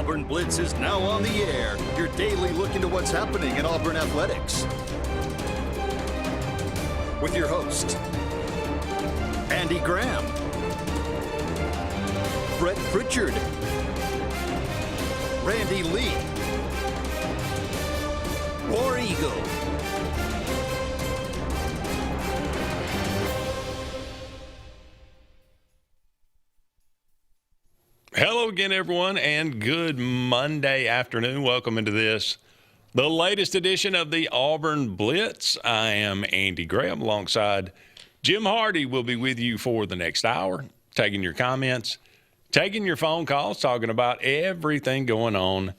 Auburn Blitz is now on the air. Your daily look into what's happening in Auburn athletics. With your host, Andy Graham, Brett Pritchard, Randy Lee, War Eagle. Hello again, everyone, and good Monday afternoon. Welcome into this, the latest edition of the Auburn Blitz. I am Andy Graham alongside Jim Hardy. Will be with you for the next hour, taking your comments, taking your phone calls, talking about everything going on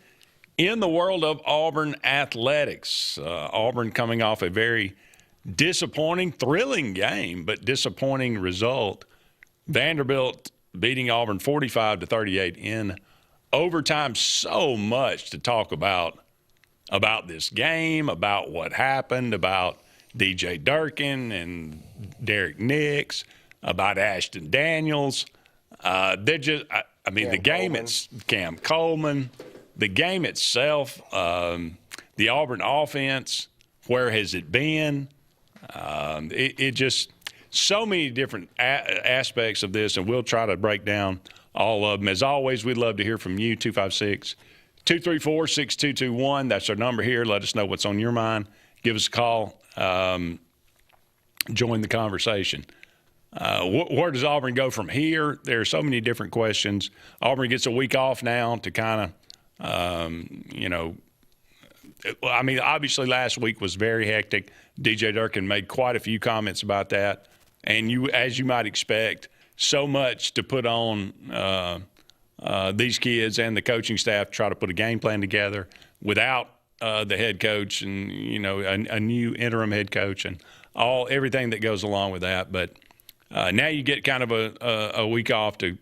in the world of Auburn athletics. Auburn coming off a very disappointing, thrilling game, but disappointing result. Vanderbilt beating Auburn 45-38 in overtime. So much to talk about this game, about what happened, about DJ Durkin and Derek Nix, about Ashton Daniels. The game, it's Cam Coleman, the game itself, the Auburn offense, where has it been? It just so many different aspects of this, and we'll try to break down all of them. As always, we'd love to hear from you, 256-234-6221. That's our number here. Let us know what's on your mind. Give us a call. Join the conversation. Where does Auburn go from here? There are so many different questions. Auburn gets a week off now to kind of, obviously last week was very hectic. DJ Durkin made quite a few comments about that. And as you might expect, so much to put on these kids and the coaching staff to try to put a game plan together without the head coach and, a new interim head coach and everything that goes along with that. But now you get kind of a week off to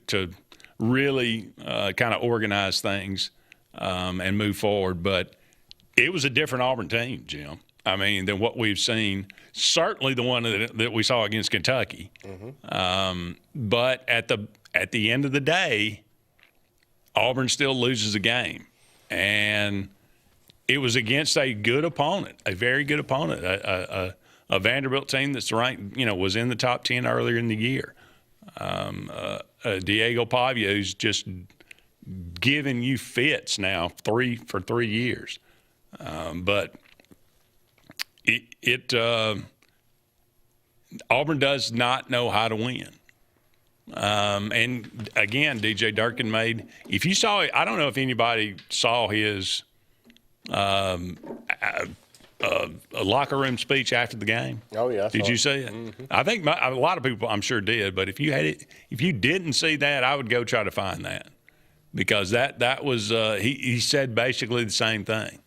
really kind of organize things and move forward. But it was a different Auburn team, Jim. Than what we've seen. Certainly the one that we saw against Kentucky. Mm-hmm. But at the end of the day, Auburn still loses a game. And it was against a good opponent, a very good opponent, a Vanderbilt team that's ranked, was in the top 10 earlier in the year. Diego Pavia, who's just giving you fits now for 3 years. But Auburn does not know how to win. And again, DJ Durkin made, if you saw it, I don't know if anybody saw his locker room speech after the game. Oh, yeah. Did you see it? Mm-hmm. I think a lot of people, I'm sure, did. But if you didn't see that, I would go try to find that, because that was he said basically the same thing.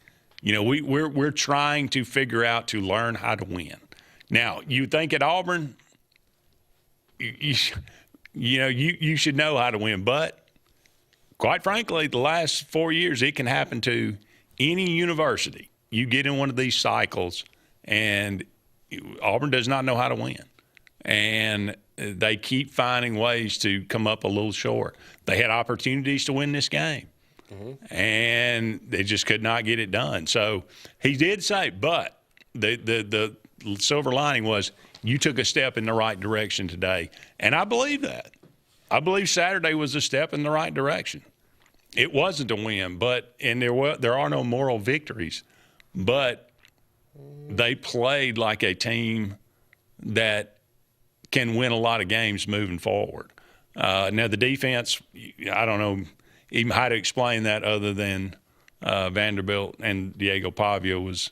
We're trying to figure out to learn how to win. Now, you think at Auburn, you should know how to win, but quite frankly, the last 4 years, it can happen to any university. You get in one of these cycles, and Auburn does not know how to win, and they keep finding ways to come up a little short. They had opportunities to win this game. Mm-hmm. And they just could not get it done. So he did say, but the silver lining was you took a step in the right direction today. And I believe that. I believe Saturday was a step in the right direction. It wasn't a win, and there are no moral victories, but they played like a team that can win a lot of games moving forward. Now the defense, I don't know even how to explain that other than Vanderbilt and Diego Pavia was,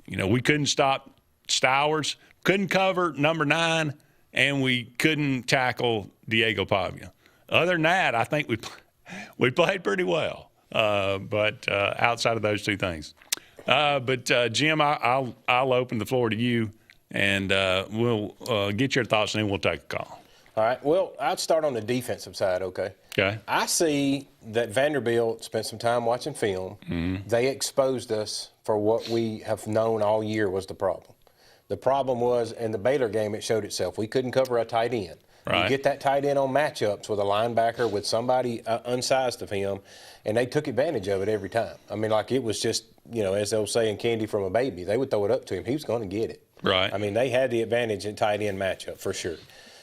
we couldn't stop Stowers, couldn't cover number 9, and we couldn't tackle Diego Pavia. Other than that, I think we played pretty well, but outside of those two things. But Jim, I'll open the floor to you, and we'll get your thoughts, and then we'll take a call. All right. Well, I'd start on the defensive side, okay? Okay. I see that Vanderbilt spent some time watching film. Mm-hmm. They exposed us for what we have known all year was the problem. The problem was in the Baylor game, it showed itself. We couldn't cover a tight end. Right. You get that tight end on matchups with a linebacker, with somebody unsized of him, and they took advantage of it every time. I mean, like it was just, as they'll say in candy from a baby. They would throw it up to him. He was going to get it. Right. I mean, they had the advantage in tight end matchup for sure.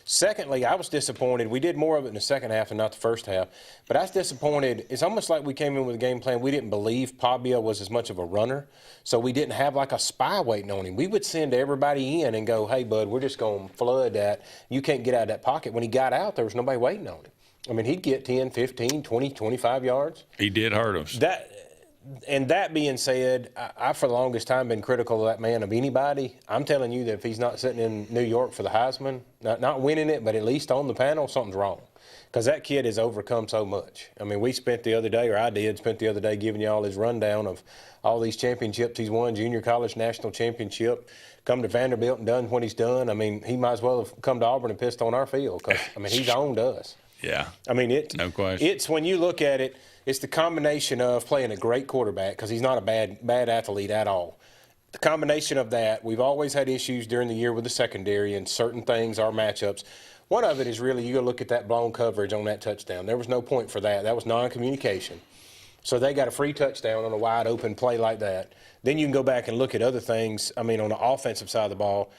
Secondly, I was disappointed. We did more of it in the second half and not the first half. But I was disappointed. It's almost like we came in with a game plan. We didn't believe Pabia was as much of a runner, so we didn't have like a spy waiting on him. We would send everybody in and go, hey, bud, we're just going to flood that. You can't get out of that pocket. When he got out, there was nobody waiting on him. I mean, he'd get 10, 15, 20, 25 yards. He did hurt us. That being said, I for the longest time been critical of that man of anybody. I'm telling you that if he's not sitting in New York for the Heisman, not winning it, but at least on the panel, something's wrong. Because that kid has overcome so much. I mean, I spent the other day giving you all his rundown of all these championships he's won, junior college national championship, come to Vanderbilt and done what he's done. I mean, he might as well have come to Auburn and pissed on our field because, I mean, he's owned us. Yeah. I mean, no question. It's when you look at it, it's the combination of playing a great quarterback because he's not a bad athlete at all. The combination of that, we've always had issues during the year with the secondary and certain things, our matchups. One of it is really you got to look at that blown coverage on that touchdown. There was no point for that. That was non-communication. So they got a free touchdown on a wide open play like that. Then you can go back and look at other things. I mean, on the offensive side of the ball,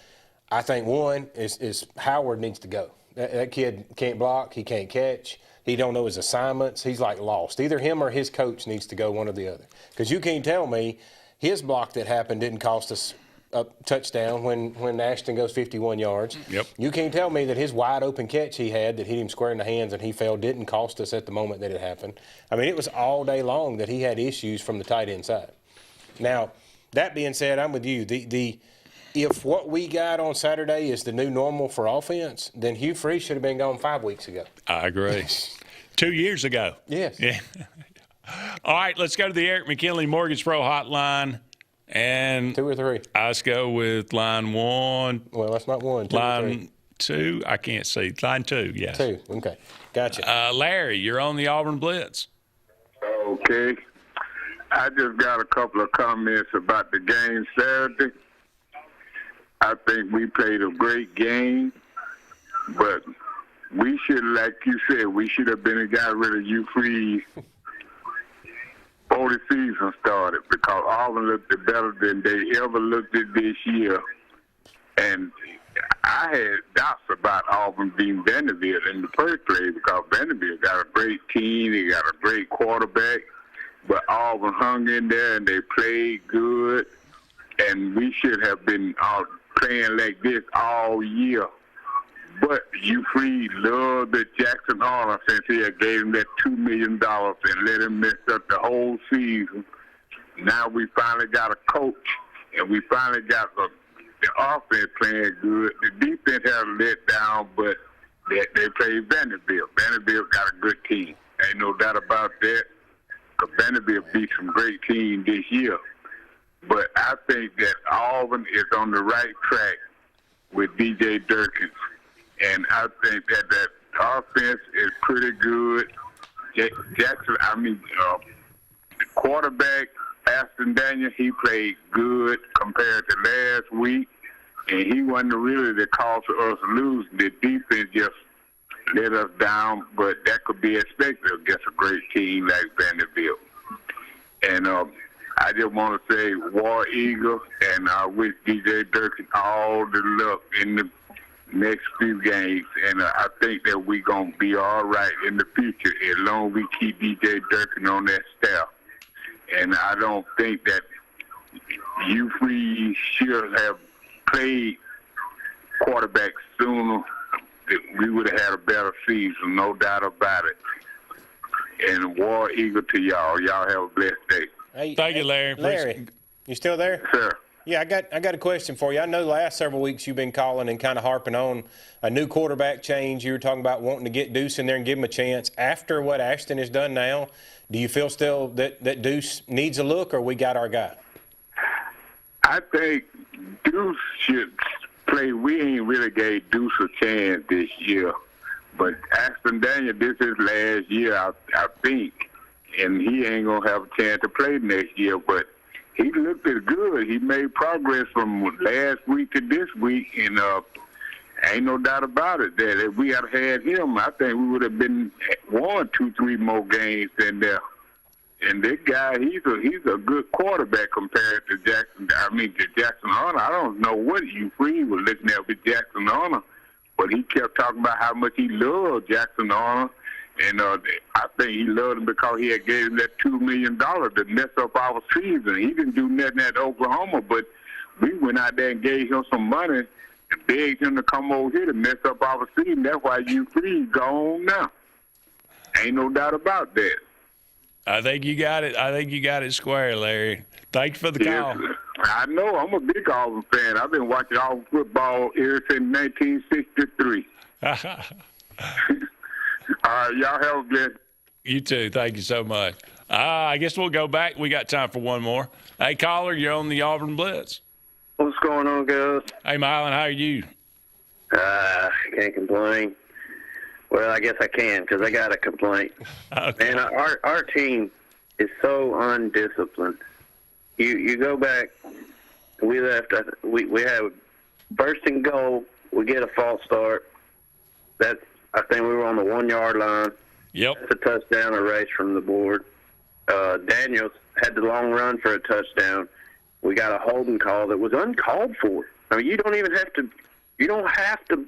I think one is Howard needs to go. That kid can't block. He can't catch. He don't know his assignments. He's like lost. Either him or his coach needs to go, one or the other. Because you can't tell me his block that happened didn't cost us a touchdown when Ashton goes 51 yards. Yep. You can't tell me that his wide open catch he had that hit him square in the hands and he fell didn't cost us at the moment that it happened. I mean, it was all day long that he had issues from the tight end side. Now, that being said, I'm with you. If what we got on Saturday is the new normal for offense, then Hugh Freeze should have been gone 5 weeks ago. I agree. 2 years ago. Yes. Yeah. All right, let's go to the Eric McKinley Mortgage Pro Hotline. And 2 or 3. Let's go with line 1. Well, that's not 1. 2 line 2, I can't see. Line 2, yes. 2, okay. Gotcha. Larry, you're on the Auburn Blitz. Okay. I just got a couple of comments about the game Saturday. I think we played a great game, but we should, like you said, we should have got rid of you Freeze before the season started because Auburn looked better than they ever looked at this year. And I had doubts about Auburn beating Vanderbilt in the first place because Vanderbilt got a great team, they got a great quarterback, but Auburn hung in there and they played good, and we should have been out playing like this all year. But you Freeze loved the Jackson Arnold since he had gave him that $2 million and let him mess up the whole season. Now we finally got a coach, and we finally got the offense playing good. The defense has let down, but they played Vanderbilt. Vanderbilt got a good team. Ain't no doubt about that, because Vanderbilt beat some great teams this year. But I think that Auburn is on the right track with DJ Durkins. And I think that offense is pretty good. Jackson, the quarterback, Aston Daniel, he played good compared to last week. And he wasn't really the cause of us losing. The defense just let us down, but that could be expected against a great team like Vanderbilt. And I just want to say War Eagle, and I wish DJ Durkin all the luck in the next few games. And I think that we're going to be all right in the future as long as we keep DJ Durkin on that staff. And I don't think that you Freeze should have played quarterback sooner. We would have had a better season, no doubt about it. And War Eagle to y'all. Y'all have a blessed day. Hey, Thank you, Larry. Larry, you still there? Sir. Yeah, I got a question for you. I know the last several weeks you've been calling and kind of harping on a new quarterback change. You were talking about wanting to get Deuce in there and give him a chance. After what Ashton has done now, do you feel still that Deuce needs a look, or we got our guy? I think Deuce should play. We ain't really gave Deuce a chance this year. But Aston Daniel, this is last year, I think. And he ain't going to have a chance to play next year. But he looked good. He made progress from last week to this week. And Ain't no doubt about it that if we had had him, I think we would have been won 2-3 more games than there. And this guy, he's a good quarterback compared to Jackson. To Jackson Arnold. I don't know what Hugh Freeze was looking at with Jackson Arnold, but he kept talking about how much he loved Jackson Arnold. And I think he loved him because he had gave him that $2 million to mess up our season. He didn't do nothing at Oklahoma, but we went out there and gave him some money and begged him to come over here to mess up our season. That's why Hugh Freeze gone now. Ain't no doubt about that. I think you got it. I think you got it square, Larry. Thanks for the call. I know. I'm a big Auburn fan. I've been watching Auburn football ever since 1963. All right, y'all have a blessed. You too. Thank you so much. I guess we'll go back. We got time for one more. Hey, caller, you're on the Auburn Blitz. What's going on, guys? Hey, Mylon, how are you? Can't complain. Well, I guess I can because I got a complaint. Okay. Man, our team is so undisciplined. You go back, we left. We have first and goal. We get a false start. I think we were on the 1 yard line. Yep. That's a touchdown erased from the board. Daniels had the long run for a touchdown. We got a holding call that was uncalled for. I mean, you don't have to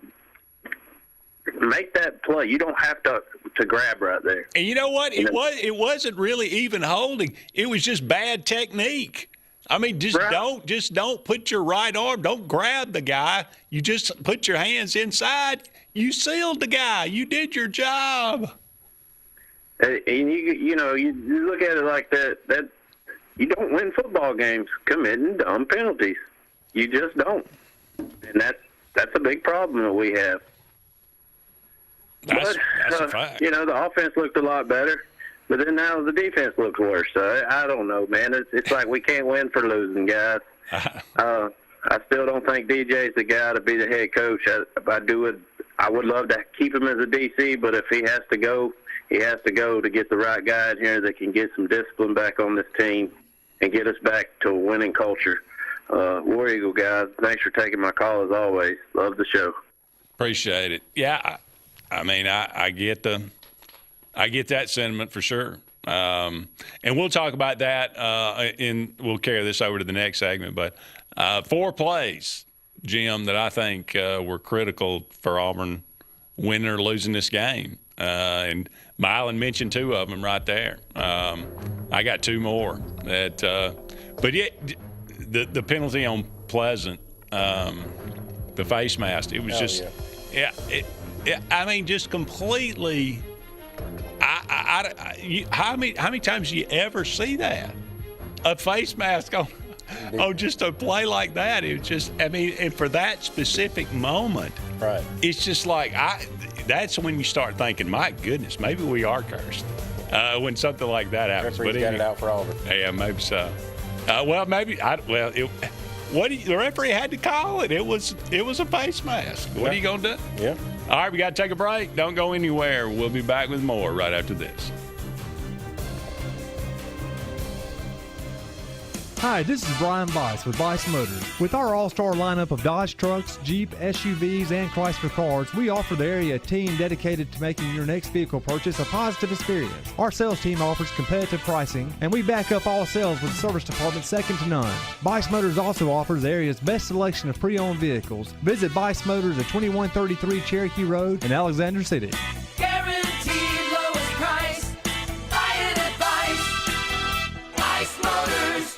make that play. You don't have to grab right there. And you know what? It wasn't really even holding. It was just bad technique. I mean, don't put your right arm. Don't grab the guy. You just put your hands inside. You sealed the guy. You did your job. And you look at it like that you don't win football games committing dumb penalties. You just don't. And that's a big problem that we have. That's a fact. The offense looked a lot better, but then now the defense looks worse. So I don't know, man. It's like we can't win for losing, guys. I still don't think DJ's the guy to be the head coach. I would love to keep him as a DC, but if he has to go, he has to go to get the right guy in here that can get some discipline back on this team and get us back to a winning culture. War Eagle, guys, thanks for taking my call as always. Love the show. Appreciate it. Yeah, I mean, I get that sentiment for sure. And we'll talk about that, we'll carry this over to the next segment. But 4 plays, Jim, that I think were critical for Auburn winning or losing this game. And Mylon mentioned 2 of them right there. I got 2 more. But yet, the penalty on Pleasant, the face mask, it was I mean, just completely. How many times do you ever see that? A face mask on just a play like that? It was just, I mean, and for that specific moment, right? It's just like that's when you start thinking, my goodness, maybe we are cursed when something like that happens. Referee's got it out for Auburn. Yeah, maybe so. The referee had to call it. It was a face mask. What are you gonna do? Yeah. All right, we got to take a break. Don't go anywhere. We'll be back with more right after this. Hi, this is Brian Weiss with Weiss Motors. With our all-star lineup of Dodge trucks, Jeep, SUVs, and Chrysler cars, we offer the area a team dedicated to making your next vehicle purchase a positive experience. Our sales team offers competitive pricing, and we back up all sales with a service department second to none. Weiss Motors also offers the area's best selection of pre-owned vehicles. Visit Weiss Motors at 2133 Cherokee Road in Alexander City. Guaranteed lowest price. Buy it at Weiss Motors.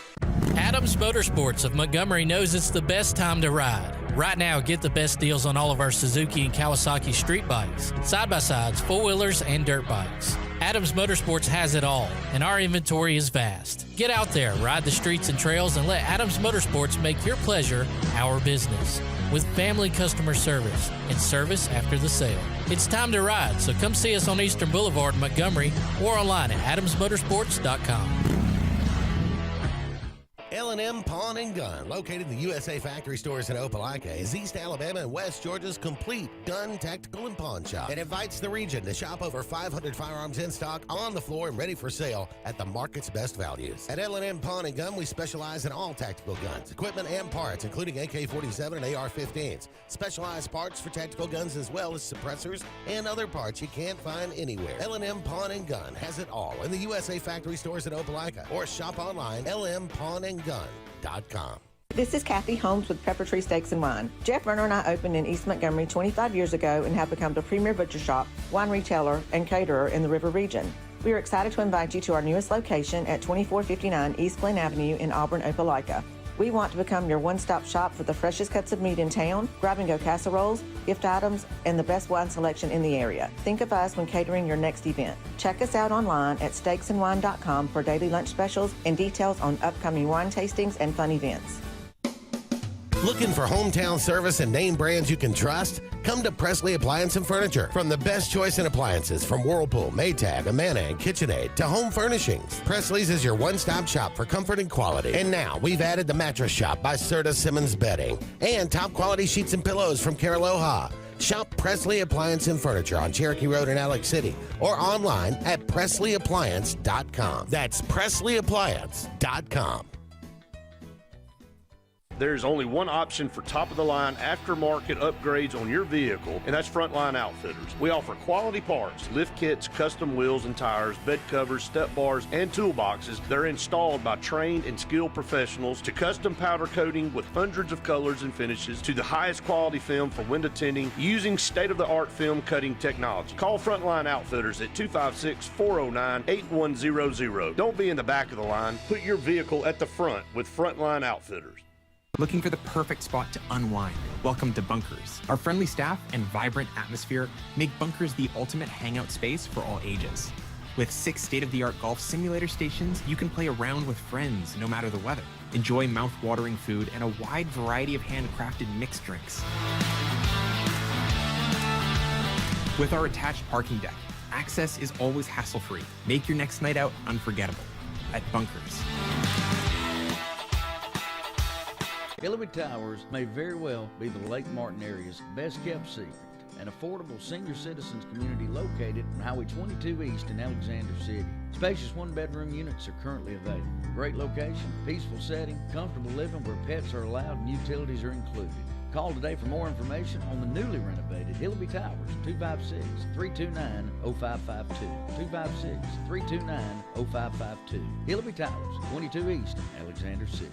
Adams Motorsports of Montgomery knows it's the best time to ride. Right now, get the best deals on all of our Suzuki and Kawasaki street bikes, side-by-sides, four-wheelers, and dirt bikes. Adams Motorsports has it all, and our inventory is vast. Get out there, ride the streets and trails, and let Adams Motorsports make your pleasure our business. With family customer service and service after the sale. It's time to ride, so come see us on Eastern Boulevard in Montgomery or online at adamsmotorsports.com. L&M Pawn and Gun, located in the USA Factory Stores in Opelika, is East Alabama and West Georgia's complete gun, tactical, and pawn shop. It invites the region to shop over 500 firearms in stock, on the floor, and ready for sale at the market's best values. At L&M Pawn and Gun, we specialize in all tactical guns, equipment, and parts, including AK-47 and AR-15s. Specialized parts for tactical guns as well as suppressors and other parts you can't find anywhere. L&M Pawn and Gun has it all in the USA Factory Stores in Opelika, or shop online, lmpawnandgun.com. This is Kathy Holmes with Pepper Tree Steaks and Wine. Jeff Verner and I opened in East Montgomery 25 years ago and have become the premier butcher shop, wine retailer, and caterer in the River region. We are excited to invite you to our newest location at 2459 East Glen Avenue in Auburn, Opelika. We want to become your one-stop shop for the freshest cuts of meat in town, grab-and-go casseroles, gift items, and the best wine selection in the area. Think of us when catering your next event. Check us out online at steaksandwine.com for daily lunch specials and details on upcoming wine tastings and fun events. Looking for hometown service and name brands you can trust? Come to Presley Appliance and Furniture. From the best choice in appliances from Whirlpool, Maytag, Amana, and KitchenAid to home furnishings, Presley's is your one-stop shop for comfort and quality. And now we've added the Mattress Shop by Serta Simmons Bedding and top-quality sheets and pillows from Caraloha. Shop Presley Appliance and Furniture on Cherokee Road in Alex City or online at PresleyAppliance.com. That's PresleyAppliance.com. There's only one option for top-of-the-line aftermarket upgrades on your vehicle, and that's Frontline Outfitters. We offer quality parts, lift kits, custom wheels and tires, bed covers, step bars, and toolboxes. They're installed by trained and skilled professionals, to custom powder coating with hundreds of colors and finishes, to the highest quality film for window tinting using state-of-the-art film cutting technology. Call Frontline Outfitters at 256-409-8100. Don't be in the back of the line. Put your vehicle at the front with Frontline Outfitters. Looking for the perfect spot to unwind? Welcome to Bunkers. Our friendly staff and vibrant atmosphere make Bunkers the ultimate hangout space for all ages. With 6 state-of-the-art golf simulator stations, you can play around with friends no matter the weather. Enjoy mouth-watering food and a wide variety of handcrafted mixed drinks. With our attached parking deck, access is always hassle-free. Make your next night out unforgettable at Bunkers. Hillary Towers may very well be the Lake Martin area's best-kept secret. An affordable senior citizens community located on Highway 22 East in Alexander City. Spacious one-bedroom units are currently available. Great location, peaceful setting, comfortable living where pets are allowed and utilities are included. Call today for more information on the newly renovated Hillary Towers, 256-329-0552. 256-329-0552. Hillary Towers, 22 East in Alexander City.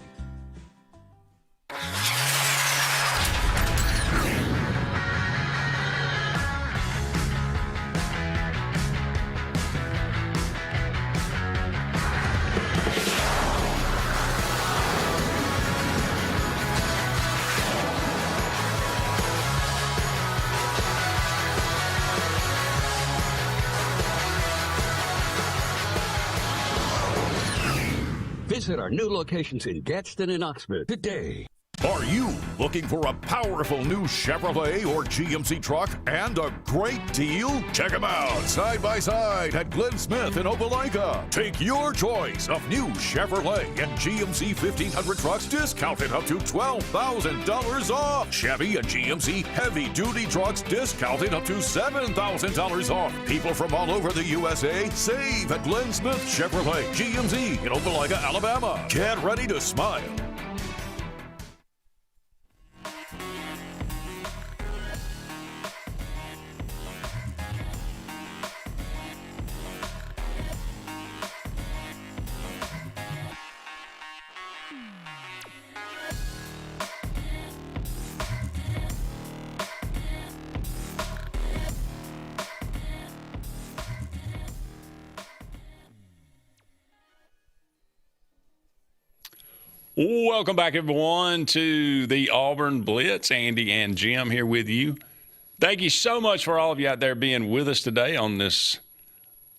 Visit our new locations in Gadsden and Oxford today. Are you looking for a powerful new Chevrolet or GMC truck and a great deal? Check them out side by side at Glenn Smith in Opelika. Take your choice of new Chevrolet and GMC 1500 trucks discounted up to $12,000 off. Chevy and GMC heavy-duty trucks discounted up to $7,000 off. People from all over the USA save at Glenn Smith Chevrolet GMC in Opelika, Alabama. Get ready to smile. Welcome back, everyone, to the Auburn Blitz. Andy and Jim here with you. Thank you so much for all of you out there being with us today on this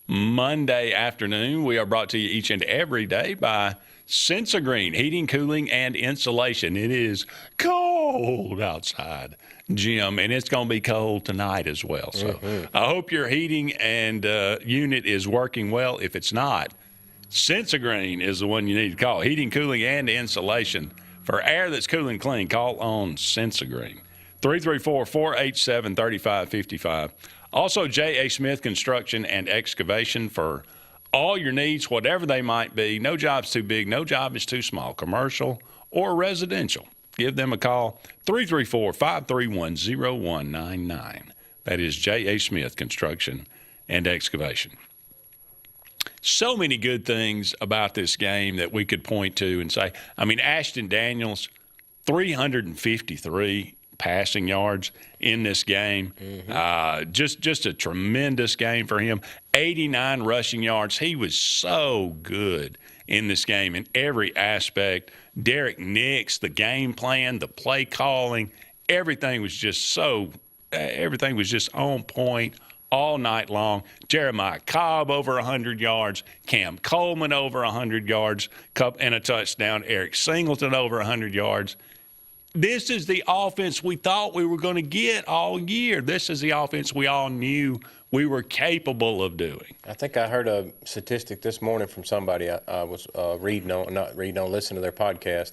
Monday afternoon. We are brought to you each and every day by Sensagreen Heating, Cooling, and Insulation. It is cold outside, Jim, and it's going to be cold tonight as well. So I hope your heating and unit is working well. If it's not, Sensagreen is the one you need to call. Heating, cooling, and insulation. For air that's cool and clean, call on Sensagreen. 334-487-3555. Also, J.A. Smith Construction and Excavation for all your needs, whatever they might be. No job's too big, no job is too small, commercial or residential. Give them a call, 334-531-0199. That is J.A. Smith Construction and Excavation. So many good things about this game that we could point to and say, I mean, Ashton Daniels, 353 passing yards in this game. Just a tremendous game for him. 89 rushing yards. He was so good in this game in every aspect. Derek Nix, the game plan, the play calling, everything was just on point all night long. Jeremiah Cobb over 100 yards, Cam Coleman over 100 yards, and a touchdown. Eric Singleton over 100 yards. This is the offense we thought we were going to get all year. This is the offense we all knew we were capable of doing. I think I heard a statistic this morning from somebody I was listening to their podcast.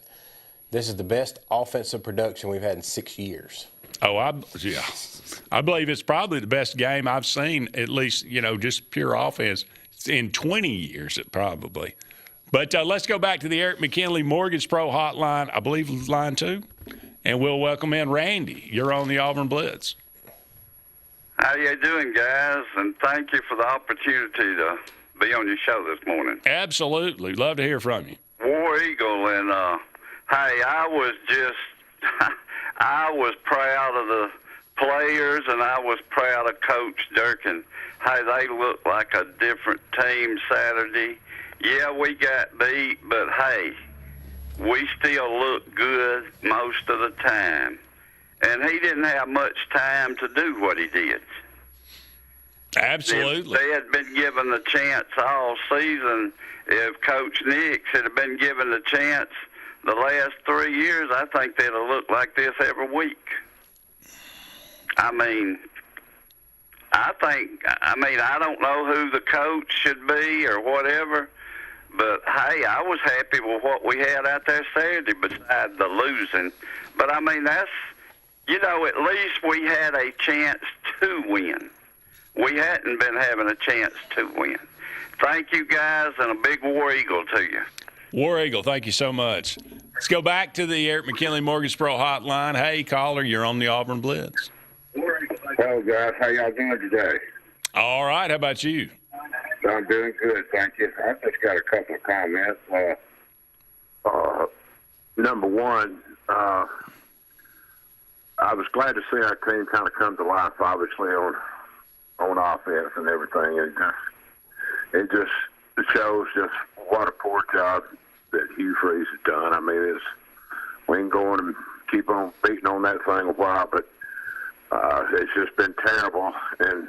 This is the best offensive production we've had in 6 years. Oh, I believe it's probably the best game I've seen, at least, just pure offense, in 20 years, probably. But let's go back to the Eric McKinley Mortgage Pro hotline, I believe line 2, and we'll welcome in Randy. You're on the Auburn Blitz. How you doing, guys? And thank you for the opportunity to be on your show this morning. Absolutely. Love to hear from you. War Eagle, and hey, I was proud of the players, and I was proud of Coach Durkin. Hey, they looked like a different team Saturday. Yeah, we got beat, but hey, we still look good most of the time. And he didn't have much time to do what he did. Absolutely. If they had been given the chance all season, if Coach Nix had been given the chance the last 3 years, I think they'd have looked like this every week. I don't know who the coach should be or whatever, but, hey, I was happy with what we had out there Saturday besides the losing. But, at least we had a chance to win. We hadn't been having a chance to win. Thank you, guys, and a big War Eagle to you. War Eagle, thank you so much. Let's go back to the Eric McKinley Mortgage Pro hotline. Hey, caller, you're on the Auburn Blitz. Hello, guys. How y'all doing today? All right. How about you? I'm doing good, thank you. I just got a couple of comments. Number one, I was glad to see our team kind of come to life, obviously, on offense and everything. It just shows just what a poor job that Hugh Freeze has done. We can go on and keep on beating on that thing a while, but it's just been terrible. And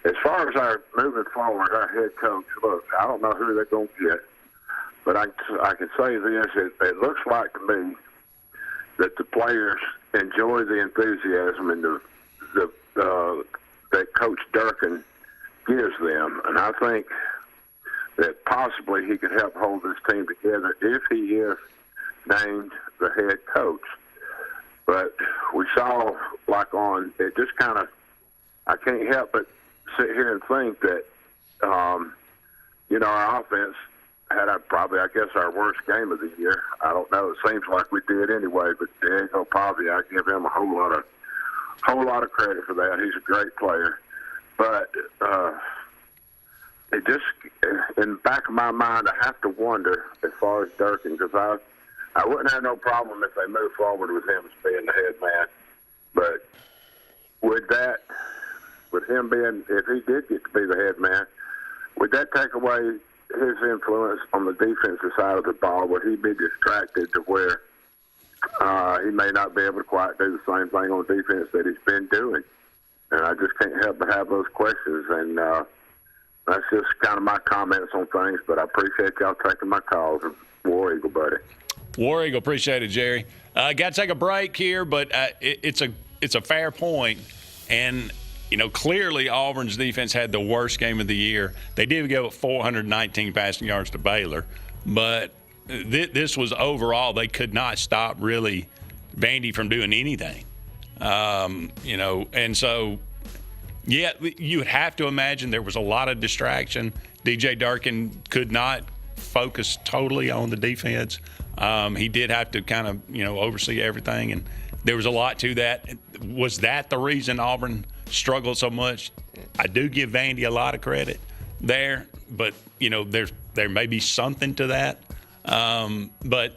as far as our moving forward, our head coach, look, I don't know who they're going to get, but I can say this: it looks like to me that the players enjoy the enthusiasm and that Coach Durkin gives them, and I think that possibly he could help hold this team together if he is named the head coach. But we saw, it just kind of, I can't help but sit here and think that, our offense had probably our worst game of the year. I don't know. It seems like we did anyway, but Diego Pavia, I give him a whole lot of credit for that. He's a great player. But it just, in the back of my mind, I have to wonder as far as Durkin, because I wouldn't have no problem if they moved forward with him as being the head man. But with him being, if he did get to be the head man, would that take away his influence on the defensive side of the ball? Would he be distracted to where he may not be able to quite do the same thing on defense that he's been doing? And I just can't help but have those questions. And that's just kind of my comments on things. But I appreciate y'all taking my calls. War Eagle, buddy. War Eagle, appreciate it, Jerry. Got to take a break here, but it's a fair point. And clearly Auburn's defense had the worst game of the year. They did go at 419 passing yards to Baylor, but this was overall they could not stop really Vandy from doing anything. And so, yeah, you would have to imagine there was a lot of distraction. DJ Durkin could not focus totally on the defense. He did have to kind of, oversee everything, and there was a lot to that. Was that the reason Auburn struggled so much? I do give Vandy a lot of credit there, but, there may be something to that. But,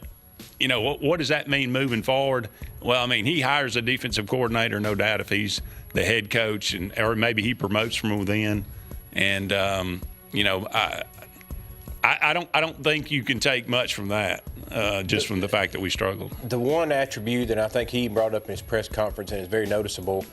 what does that mean moving forward? Well, I mean, he hires a defensive coordinator, no doubt, if he's the head coach, or maybe he promotes from within. And, I don't think you can take much from that, just from the fact that we struggled. The one attribute that I think he brought up in his press conference and is very noticeable,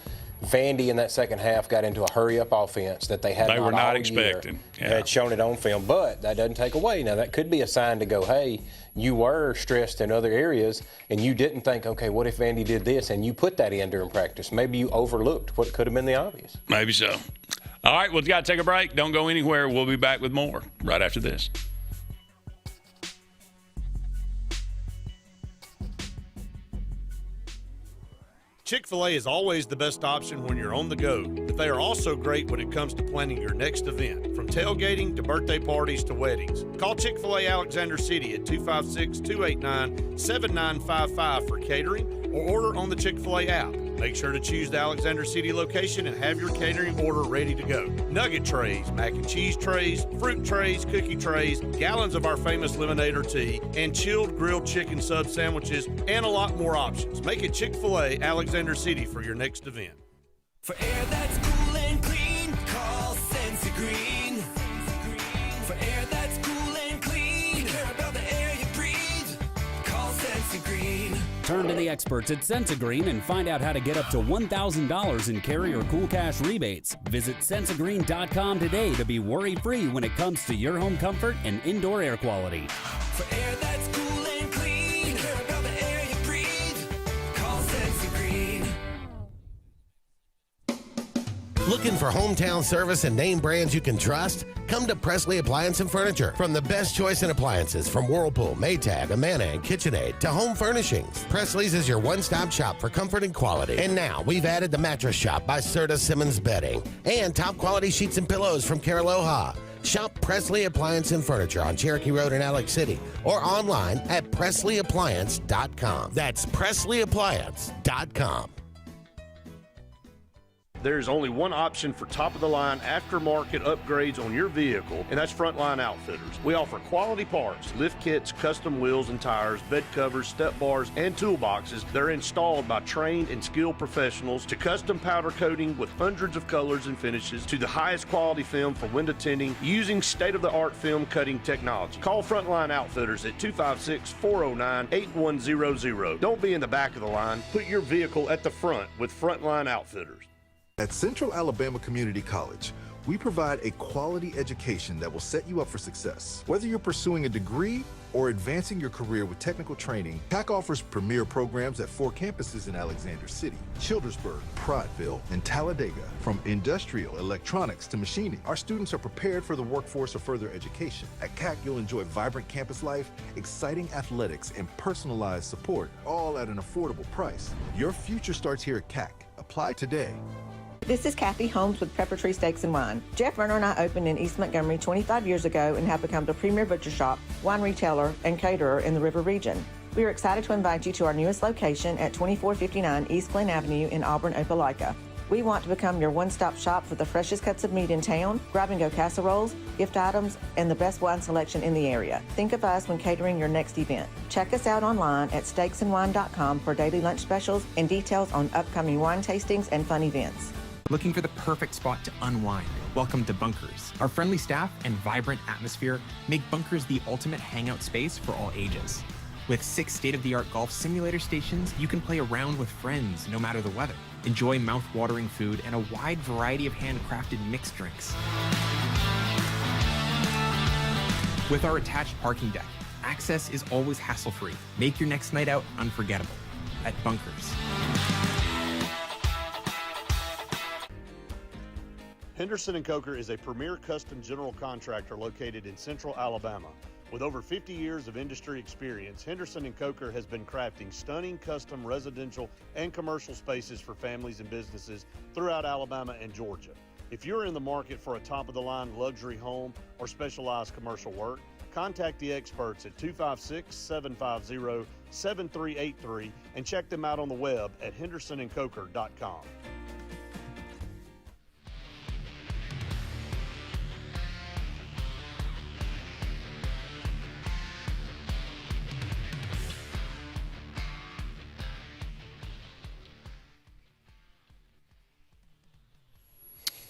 Vandy in that second half got into a hurry-up offense that they were not all expecting. Year. They had shown it on film, but that doesn't take away. Now, that could be a sign to go, hey, you were stressed in other areas, and you didn't think, okay, what if Vandy did this, and you put that in during practice. Maybe you overlooked what could have been the obvious. Maybe so. All right, well, we've got to take a break. Don't go anywhere. We'll be back with more right after this. Chick-fil-A is always the best option when you're on the go, but they are also great when it comes to planning your next event, from tailgating to birthday parties to weddings. Call Chick-fil-A Alexander City at 256-289-7955 for catering, or order on the Chick-fil-A app. Make sure to choose the Alexander City location and have your catering order ready to go. Nugget trays, mac and cheese trays, fruit trays, cookie trays, gallons of our famous lemonade or tea, and chilled grilled chicken sub sandwiches, and a lot more options. Make it Chick-fil-A Alexander City for your next event. For air that's cool and clean, call Sense Green. For air that's cool and clean, you care about the air you breathe, call Sense Green. Turn to the experts at Sensagreen and find out how to get up to $1,000 in Carrier Cool Cash rebates. Visit Sensagreen.com today to be worry-free when it comes to your home comfort and indoor air quality. For air that's cool and clean, you care about the air you breathe, call Sensagreen. Looking for hometown service and name brands you can trust? Come to Presley Appliance and Furniture. From the best choice in appliances from Whirlpool, Maytag, Amana, and KitchenAid to home furnishings, Presley's is your one-stop shop for comfort and quality. And now we've added the Mattress Shop by Serta Simmons Bedding and top quality sheets and pillows from Caraloha. Shop Presley Appliance and Furniture on Cherokee Road in Alex City or online at PresleyAppliance.com. That's PresleyAppliance.com. There's only one option for top-of-the-line aftermarket upgrades on your vehicle, and that's Frontline Outfitters. We offer quality parts, lift kits, custom wheels and tires, bed covers, step bars, and toolboxes that are installed by trained and skilled professionals, to custom powder coating with hundreds of colors and finishes, to the highest quality film for window tinting using state-of-the-art film cutting technology. Call Frontline Outfitters at 256-409-8100. Don't be in the back of the line. Put your vehicle at the front with Frontline Outfitters. At Central Alabama Community College, we provide a quality education that will set you up for success. Whether you're pursuing a degree or advancing your career with technical training, TAC offers premier programs at 4 campuses in Alexander City, Childersburg, Prattville, and Talladega. From industrial, electronics to machining, our students are prepared for the workforce or further education. At CAC, you'll enjoy vibrant campus life, exciting athletics, and personalized support, all at an affordable price. Your future starts here at CAC. Apply today. This is Kathy Holmes with Pepper Tree Steaks and Wine. Jeff Verner and I opened in East Montgomery 25 years ago and have become the premier butcher shop, wine retailer, and caterer in the River region. We are excited to invite you to our newest location at 2459 East Glen Avenue in Auburn, Opelika. We want to become your one-stop shop for the freshest cuts of meat in town, grab-and-go casseroles, gift items, and the best wine selection in the area. Think of us when catering your next event. Check us out online at steaksandwine.com for daily lunch specials and details on upcoming wine tastings and fun events. Looking for the perfect spot to unwind? Welcome to Bunkers. Our friendly staff and vibrant atmosphere make Bunkers the ultimate hangout space for all ages. With 6 state-of-the-art golf simulator stations, you can play around with friends no matter the weather. Enjoy mouth-watering food and a wide variety of handcrafted mixed drinks. With our attached parking deck, access is always hassle-free. Make your next night out unforgettable at Bunkers. Henderson & Coker is a premier custom general contractor located in Central Alabama. With over 50 years of industry experience, Henderson & Coker has been crafting stunning custom residential and commercial spaces for families and businesses throughout Alabama and Georgia. If you're in the market for a top-of-the-line luxury home or specialized commercial work, contact the experts at 256-750-7383 and check them out on the web at hendersonandcoker.com.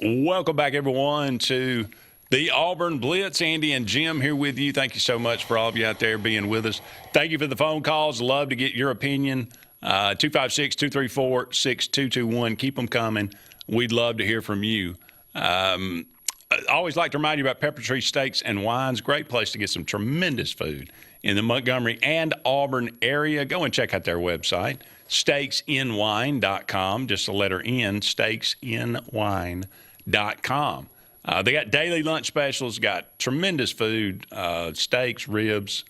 Welcome back, everyone, to the Auburn Blitz. Andy and Jim here with you. Thank you so much for all of you out there being with us. Thank you for the phone calls. Love to get your opinion. 256-234-6221. Keep them coming. We'd love to hear from you. I always like to remind you about Pepper Tree Steaks and Wines. Great place to get some tremendous food in the Montgomery and Auburn area. Go and check out their website, steaksinwine.com. Just the letter N, steaksinwine.com. They got daily lunch specials, got tremendous food, steaks, ribs,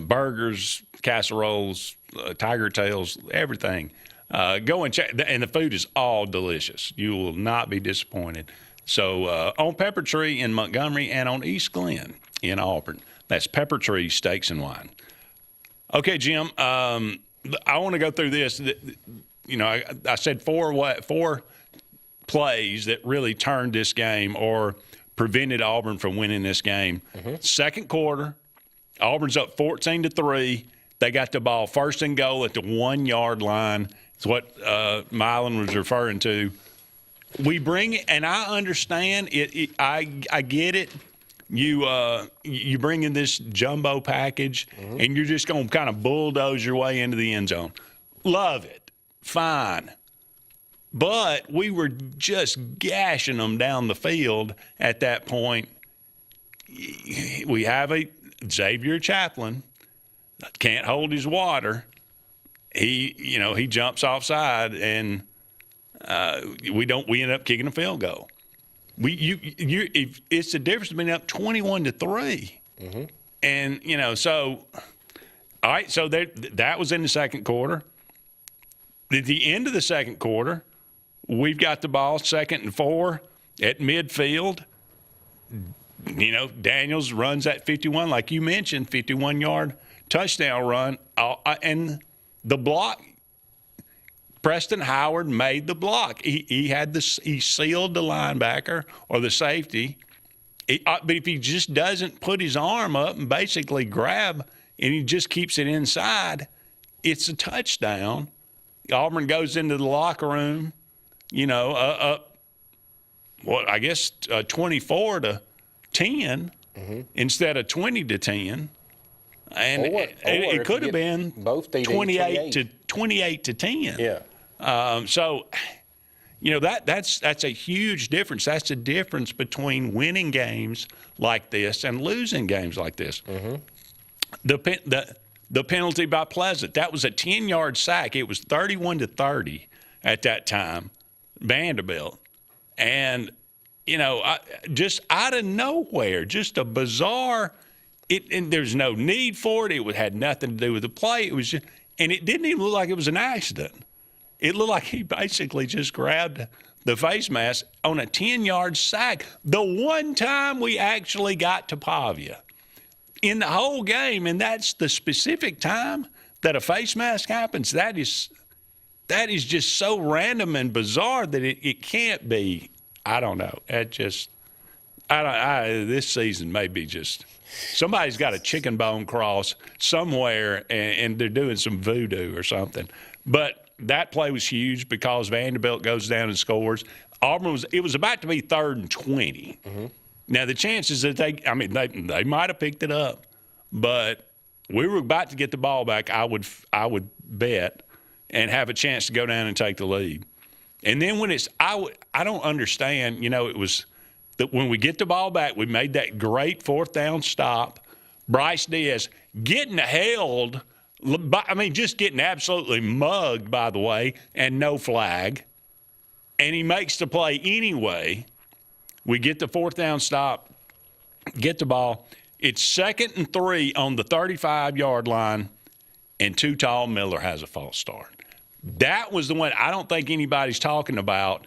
burgers, casseroles, tiger tails, everything. Go and check, and the food is all delicious. You will not be disappointed. So on Pepper Tree in Montgomery and on East Glen in Auburn. That's Pepper Tree Steaks and Wine. Okay, Jim, I want to go through this. You know, I said four plays that really turned this game or prevented Auburn from winning this game. Second quarter, Auburn's up 14-3. They got the ball first and goal at the 1 yard line. It's what Milan was referring to. We bring it, and I understand it. I get it. You bring in this jumbo package, and you're just going to kind of bulldoze your way into the end zone. Love it. Fine. But we were just gashing them down the field at that point. We have a Xavier Chaplin that can't hold his water. He jumps offside, and we end up kicking a field goal. It's the difference between up 21-3, and so all right. So that was in the second quarter. At the end of the second quarter, we've got the ball 2nd and 4 at midfield. Daniels runs that 51, like you mentioned, 51-yard touchdown run, and the block. Preston Howard made the block. He sealed the linebacker or the safety. But if he just doesn't put his arm up and basically grab and he just keeps it inside, it's a touchdown. Auburn goes into the locker room, up 24-10 instead of 20-10. And it could have been both 28-10. Yeah. So, that's a huge difference. That's the difference between winning games like this and losing games like this. The penalty by Pleasant, that was a 10-yard sack. It was 31-30 at that time, Vanderbilt. And, just out of nowhere, just a bizarre and there's no need for it. It had nothing to do with the play. It was just, and it didn't even look like it was an accident. It looked like he basically just grabbed the face mask on a 10-yard sack. The one time we actually got to Pavia in the whole game, and that's the specific time that a face mask happens. That is just so random and bizarre that it can't be. I don't know. This season may be just somebody's got a chicken bone cross somewhere, and they're doing some voodoo or something. But that play was huge because Vanderbilt goes down and scores. It was about to be 3rd and 20. Now, the chances that they might have picked it up, but we were about to get the ball back, I would bet, and have a chance to go down and take the lead. And then when I don't understand, it was that when we get the ball back, we made that great 4th down stop. Bryce Diaz getting held, just getting absolutely mugged, by the way, and no flag. And he makes the play anyway. We get the 4th down stop, get the ball. It's 2nd and 3 on the 35-yard line, and Too Tall Miller has a false start. That was the one I don't think anybody's talking about.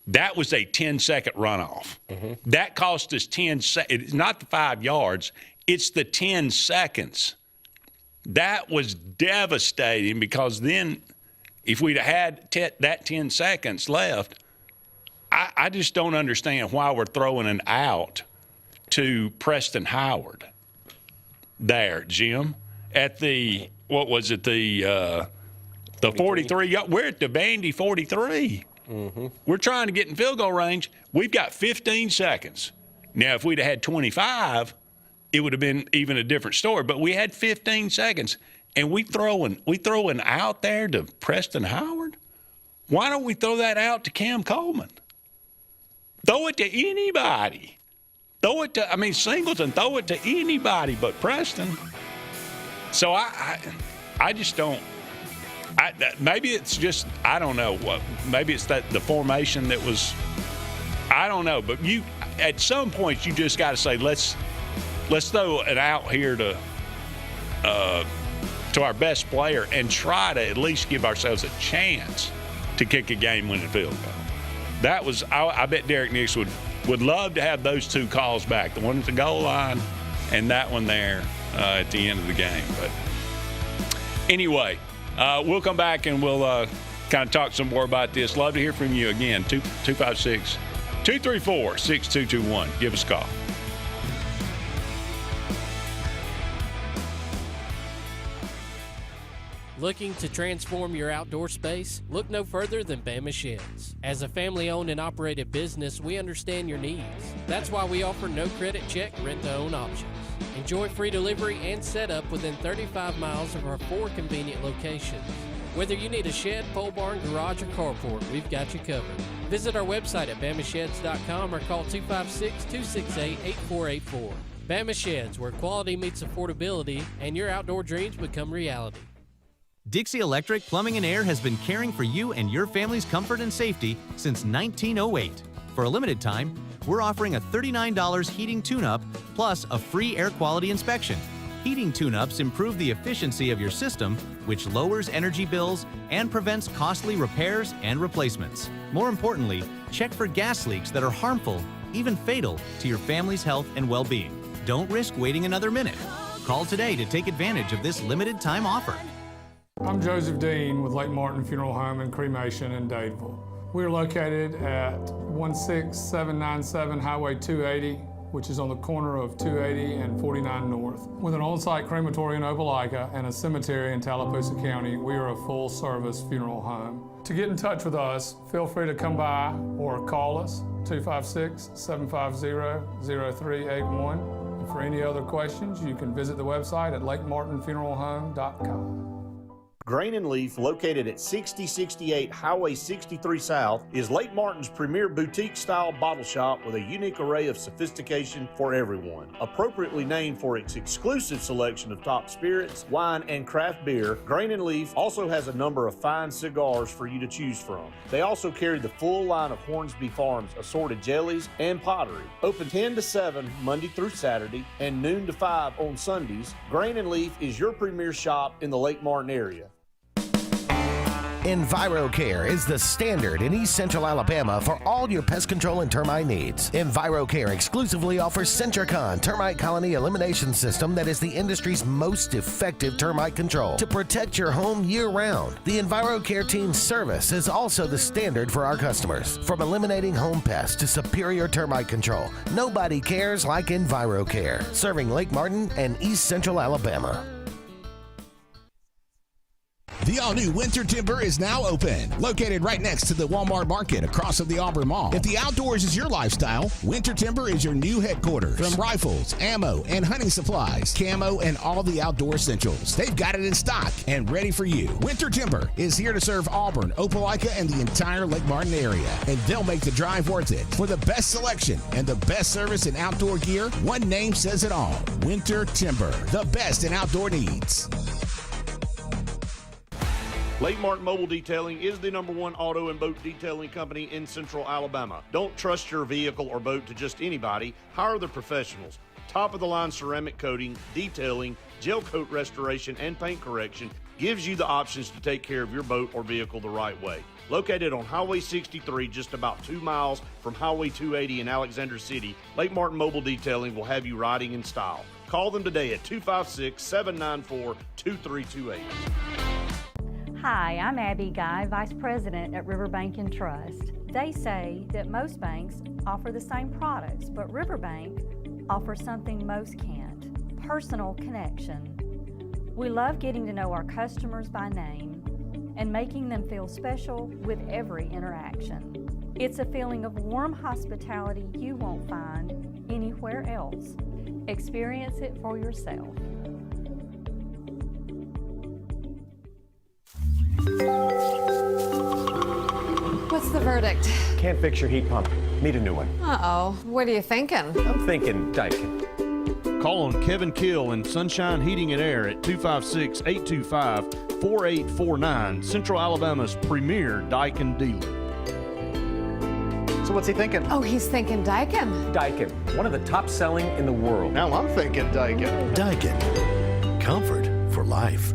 That was a 10-second runoff. That cost us 10 seconds. It's not the 5 yards. It's the 10 seconds. That was devastating because then if we'd had that 10 seconds left, I just don't understand why we're throwing an out to Preston Howard there, Jim, at the, what was it, the 43. We're at the Vandy 43. We're trying to get in field goal range. We've got 15 seconds. Now, if we'd have had 25, it would have been even a different story. But we had 15 seconds, and we throwing out there to Preston Howard? Why don't we throw that out to Cam Coleman? Throw it to anybody. Singleton, throw it to anybody but Preston. So I just don't. Maybe it's just, I don't know what. Maybe it's that the formation that was. I don't know, but you at some point you just got to say let's throw it out here to our best player and try to at least give ourselves a chance to kick a game-winning field goal. That was, I bet Derek Nix would love to have those two calls back, the one at the goal line and that one there at the end of the game. But anyway, we'll come back and we'll kind of talk some more about this. Love to hear from you again. 256-234-6221. Give us a call. Looking to transform your outdoor space? Look no further than Bama Sheds. As a family-owned and operated business, we understand your needs. That's why we offer no credit check, rent-to-own options. Enjoy free delivery and setup within 35 miles of our 4 convenient locations. Whether you need a shed, pole barn, garage, or carport, we've got you covered. Visit our website at BamaSheds.com or call 256-268-8484. Bama Sheds, where quality meets affordability and your outdoor dreams become reality. Dixie Electric Plumbing and Air has been caring for you and your family's comfort and safety since 1908. For a limited time, we're offering a $39 heating tune-up plus a free air quality inspection. Heating tune-ups improve the efficiency of your system, which lowers energy bills and prevents costly repairs and replacements. More importantly, check for gas leaks that are harmful, even fatal, to your family's health and well-being. Don't risk waiting another minute. Call today to take advantage of this limited time offer. I'm Joseph Dean with Lake Martin Funeral Home and Cremation in Dadeville. We are located at 16797 Highway 280, which is on the corner of 280 and 49 North. With an on-site crematory in Opelika and a cemetery in Tallapoosa County, we are a full-service funeral home. To get in touch with us, feel free to come by or call us, 256-750-0381. And for any other questions, you can visit the website at lakemartinfuneralhome.com. Grain and Leaf, located at 6068 Highway 63 South, is Lake Martin's premier boutique-style bottle shop with a unique array of sophistication for everyone. Appropriately named for its exclusive selection of top spirits, wine, and craft beer, Grain and Leaf also has a number of fine cigars for you to choose from. They also carry the full line of Hornsby Farms assorted jellies and pottery. Open 10 to 7 Monday through Saturday and noon to 5 on Sundays, Grain and Leaf is your premier shop in the Lake Martin area. EnviroCare is the standard in East Central Alabama for all your pest control and termite needs. EnviroCare exclusively offers Centricon termite colony elimination system that is the industry's most effective termite control to protect your home year-round. The EnviroCare team's service is also the standard for our customers. From eliminating home pests to superior termite control, nobody cares like EnviroCare, serving Lake Martin and East Central Alabama. The all-new Winter Timber is now open, located right next to the Walmart Market across from the Auburn Mall. If the outdoors is your lifestyle, Winter Timber is your new headquarters. From rifles, ammo, and hunting supplies, camo, and all the outdoor essentials, they've got it in stock and ready for you. Winter Timber is here to serve Auburn, Opelika, and the entire Lake Martin area, and they'll make the drive worth it. For the best selection and the best service in outdoor gear, one name says it all: Winter Timber, the best in outdoor needs. Lake Martin Mobile Detailing is the #1 auto and boat detailing company in Central Alabama. Don't trust your vehicle or boat to just anybody. Hire the professionals. Top-of-the-line ceramic coating, detailing, gel coat restoration, and paint correction gives you the options to take care of your boat or vehicle the right way. Located on Highway 63, just about 2 miles from Highway 280 in Alexander City, Lake Martin Mobile Detailing will have you riding in style. Call them today at 256-794-2328. Hi, I'm Abby Guy, Vice President at Riverbank and Trust. They say that most banks offer the same products, but Riverbank offers something most can't: personal connection. We love getting to know our customers by name and making them feel special with every interaction. It's a feeling of warm hospitality you won't find anywhere else. Experience it for yourself. What's the verdict? Can't fix your heat pump. Need a new one. Uh-oh. What are you thinking? I'm thinking Daikin. Call on Kevin Kill and Sunshine Heating and Air at 256-825-4849, Central Alabama's premier Daikin dealer. So what's he thinking? Oh, he's thinking Daikin. Daikin, one of the top selling in the world. Now I'm thinking Daikin. Daikin. Comfort for life.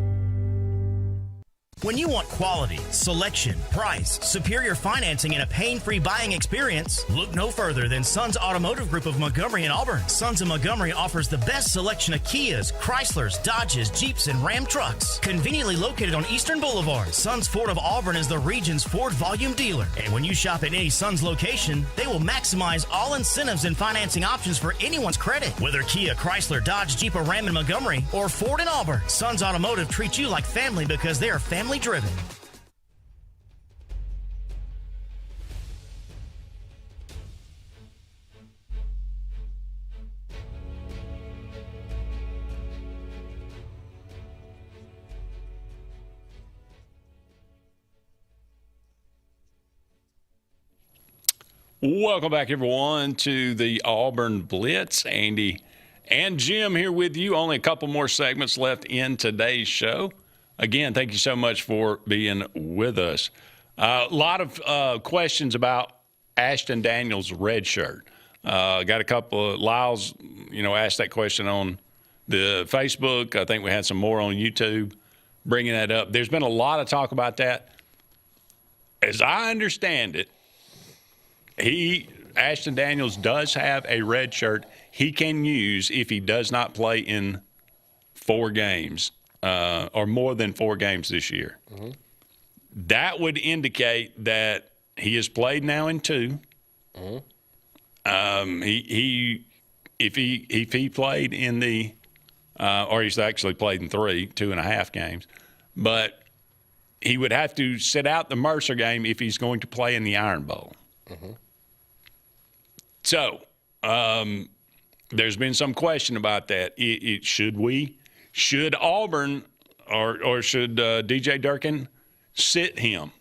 When you want quality, selection, price, superior financing, and a pain-free buying experience, look no further than Sons Automotive Group of Montgomery and Auburn. Sons of Montgomery offers the best selection of Kias, Chryslers, Dodges, Jeeps, and Ram trucks. Conveniently located on Eastern Boulevard, Sons Ford of Auburn is the region's Ford volume dealer. And when you shop at any Sons location, they will maximize all incentives and financing options for anyone's credit. Whether Kia, Chrysler, Dodge, Jeep, or Ram in Montgomery, or Ford in Auburn, Sons Automotive treats you like family because they are family driven. Welcome back, everyone, to the Auburn Blitz. Andy and Jim here with you. Only a couple more segments left in today's show. Again, thank you so much for being with us. A lot of questions about Ashton Daniels' red shirt. Got a couple of Lyles, asked that question on the Facebook. I think we had some more on YouTube bringing that up. There's been a lot of talk about that. As I understand it, Ashton Daniels does have a red shirt he can use if he does not play in 4 games. Or more than 4 games this year. Mm-hmm. That would indicate that he has played now in 2. Mm-hmm. If he played in the or he's actually played in 2.5 games, but he would have to sit out the Mercer game if he's going to play in the Iron Bowl. Mm-hmm. So there's been some question about that. Should Auburn or should DJ Durkin sit him?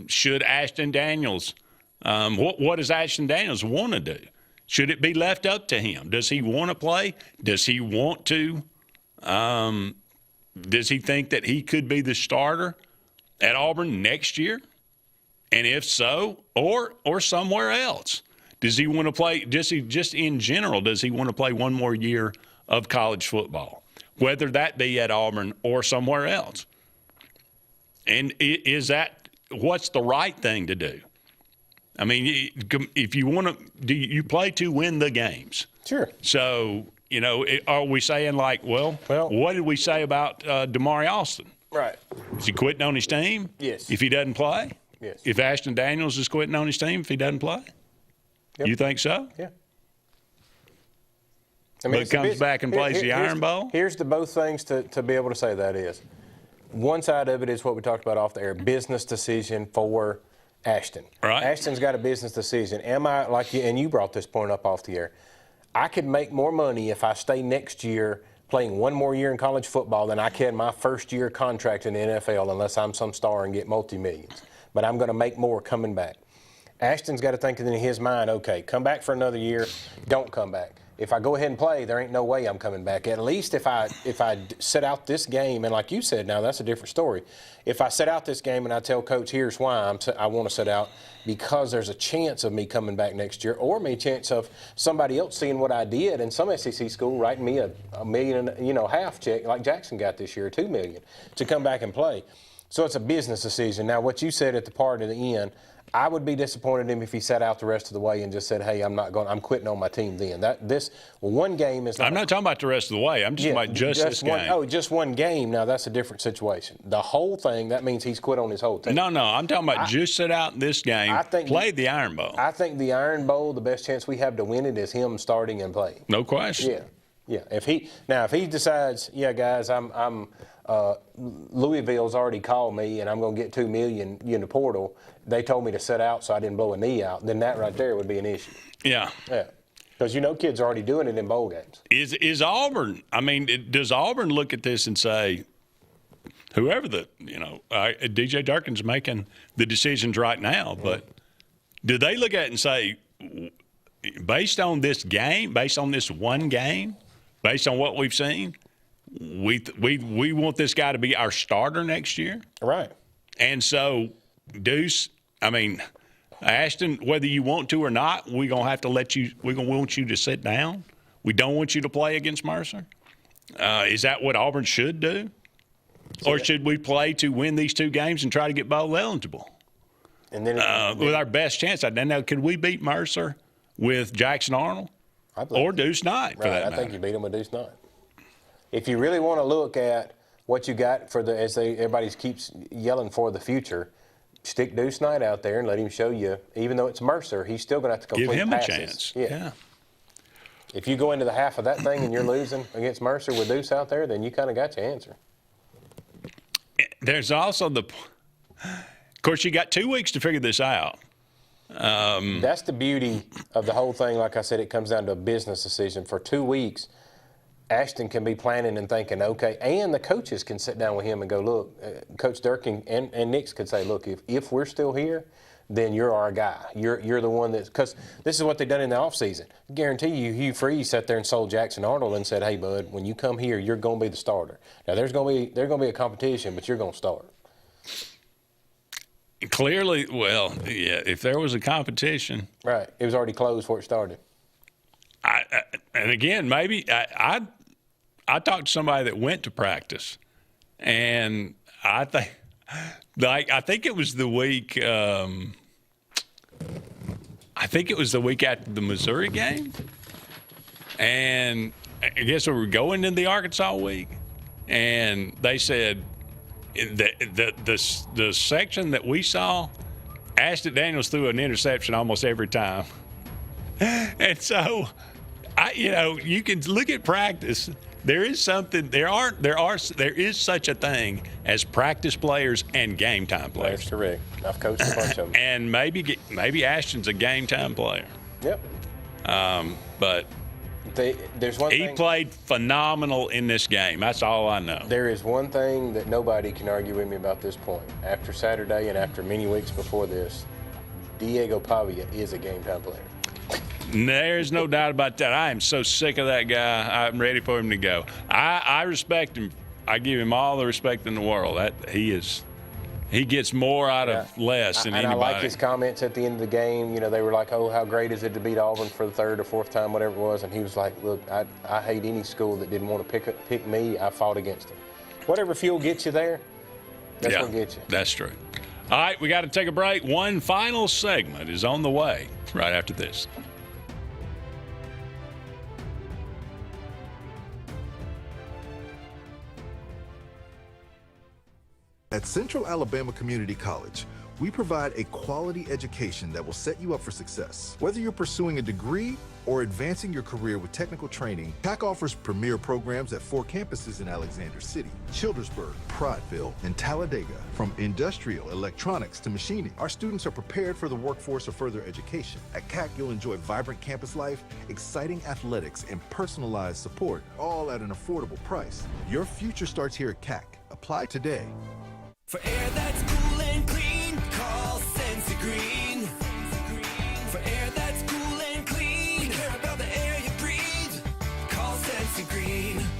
Should Ashton Daniels? What does Ashton Daniels want to do? Should it be left up to him? Does he want to play? Does he want to? Does he think that he could be the starter at Auburn next year? And if so, or somewhere else, does he want to play? Just in general, does he want to play one more year of college football, whether that be at Auburn or somewhere else? And what's the right thing to do? I mean, if you want to, do you play to win the games? Sure. So, are we saying like, well, what did we say about Damari Alston? Right. Is he quitting on his team? Yes. If he doesn't play? Yes. If Ashton Daniels is quitting on his team if he doesn't play? Yep. You think so? Yeah. But it comes back and plays the Iron Bowl? Here's the both things to be able to say that is. One side of it is what we talked about off the air, business decision for Ashton. Right. Ashton's got a business decision. Am I, like you, and you brought this point up off the air, I could make more money if I stay next year playing one more year in college football than I can my first year contract in the NFL unless I'm some star and get multi-millions. But I'm going to make more coming back. Ashton's got to think in his mind, okay, come back for another year, don't come back. if I go ahead and play, there ain't no way I'm coming back. At least if I sit out this game, and like you said, now that's a different story. If I sit out this game and I tell Coach, here's why I want to sit out, because there's a chance of me coming back next year, or a chance of somebody else seeing what I did in some SEC school writing me a $1.5 million check like Jackson got this year, $2 million, to come back and play. So it's a business decision. Now, what you said at the part of the end, I would be disappointed in him if he sat out the rest of the way and just said, hey, I'm quitting on my team then. One game is not. I'm not talking about the rest of the way. I'm just talking about this game. Oh, just one game. Now, that's a different situation. The whole thing, that means he's quit on his whole team. No, I'm talking about just sit out in this game, play the Iron Bowl. I think the Iron Bowl, the best chance we have to win it is him starting and playing. No question. Yeah. If he decides, yeah, guys, Louisville's already called me and I'm going to get $2 million in the portal. They told me to sit out so I didn't blow a knee out. Then that right there would be an issue. Yeah. Because kids are already doing it in bowl games. Is Auburn? I mean, does Auburn look at this and say, whoever DJ Durkin's making the decisions right now, but do they look at it and say, based on this game, based on this one game, based on what we've seen, we want this guy to be our starter next year? Right. And so, Deuce, I mean, Ashton, whether you want to or not, we're going to have to we're going to want you to sit down. We don't want you to play against Mercer. Is that what Auburn should do? Or should we play to win these two games and try to get bowl eligible? And then with our best chance. Now, could we beat Mercer with Jackson Arnold or Deuce Knight? For that I think you beat him with Deuce Knight. If you really want to look at what you got for everybody keeps yelling for the future, stick Deuce Knight out there and let him show you. Even though it's Mercer, he's still going to have to complete passes. passes. Give him a chance. Yeah. If you go into the half of that thing and you're losing against Mercer with Deuce out there, then you kind of got your answer. There's also of course, you got 2 weeks to figure this out. That's the beauty of the whole thing. Like I said, it comes down to a business decision. For 2 weeks, Ashton can be planning and thinking, okay, and the coaches can sit down with him and go, look, Coach Durkin and Nix could say, look, if we're still here, then you're our guy. You're the one because this is what they've done in the offseason. I guarantee you, Hugh Freeze sat there and sold Jackson Arnold and said, hey, bud, when you come here, you're going to be the starter. Now, there's going to be a competition, but you're going to start. Clearly, well, yeah, if there was a competition. Right. It was already closed before it started. And again, maybe I talked to somebody that went to practice, and I think it was the week. I think it was the week after the Missouri game, and I guess we were going into the Arkansas week, and they said the section that we saw, Ashton Daniels threw an interception almost every time, and so you can look at practice. There is something. There is such a thing as practice players and game time players. That's correct. I've coached a bunch of them. And maybe Ashton's a game time player. Yep. But there's one thing. He played phenomenal in this game. That's all I know. There is one thing that nobody can argue with me about this point. After Saturday and after many weeks before this, Diego Pavia is a game time player. There's no doubt about that. I am so sick of that guy. I'm ready for him to go. I respect him. I give him all the respect in the world. He gets more out of less than anybody. And I like his comments at the end of the game. They were like, oh, how great is it to beat Auburn for the third or fourth time, whatever it was. And he was like, look, I hate any school that didn't want to pick me. I fought against them. Whatever fuel gets you there, that's what gets you. That's true. All right, we got to take a break. One final segment is on the way right after this. At Central Alabama Community College, we provide a quality education that will set you up for success. Whether you're pursuing a degree or advancing your career with technical training, TAC offers premier programs at 4 campuses in Alexander City, Childersburg, Prattville, and Talladega. From industrial, electronics to machining, our students are prepared for the workforce or further education. At CAC, you'll enjoy vibrant campus life, exciting athletics, and personalized support, all at an affordable price. Your future starts here at CAC. Apply today. For air that's cool and clean, call Sensi Green. For air that's cool and clean, we care about the air you breathe.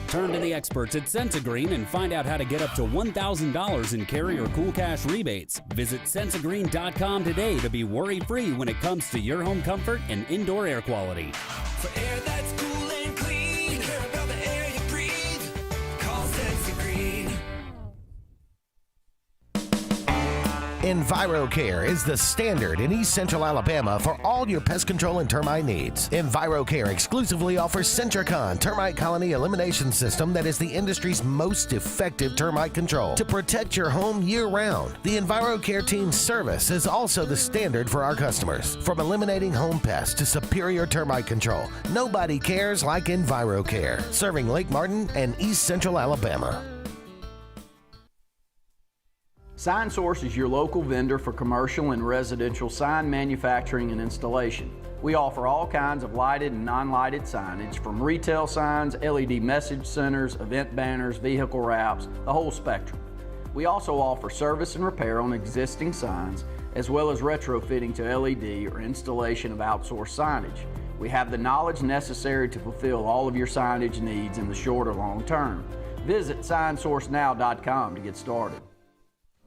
Turn to the experts at Sensagreen and find out how to get up to $1,000 in carrier cool cash rebates. Visit Sensagreen.com today to be worry-free when it comes to your home comfort and indoor air quality. For air that's cool and clean, care about the air you breathe. Call Sensagreen. EnviroCare is the standard in East Central Alabama for all your pest control and termite needs. EnviroCare exclusively offers Centricon termite colony elimination system that is the industry's most effective termite control to protect your home year-round. The EnviroCare team's service is also the standard for our customers. From eliminating home pests to superior termite control, nobody cares like EnviroCare, serving Lake Martin and East Central Alabama. Sign Source is your local vendor for commercial and residential sign manufacturing and installation. We offer all kinds of lighted and non-lighted signage, from retail signs, LED message centers, event banners, vehicle wraps, the whole spectrum. We also offer service and repair on existing signs, as well as retrofitting to LED or installation of outsourced signage. We have the knowledge necessary to fulfill all of your signage needs in the short or long term. Visit signsourcenow.com to get started.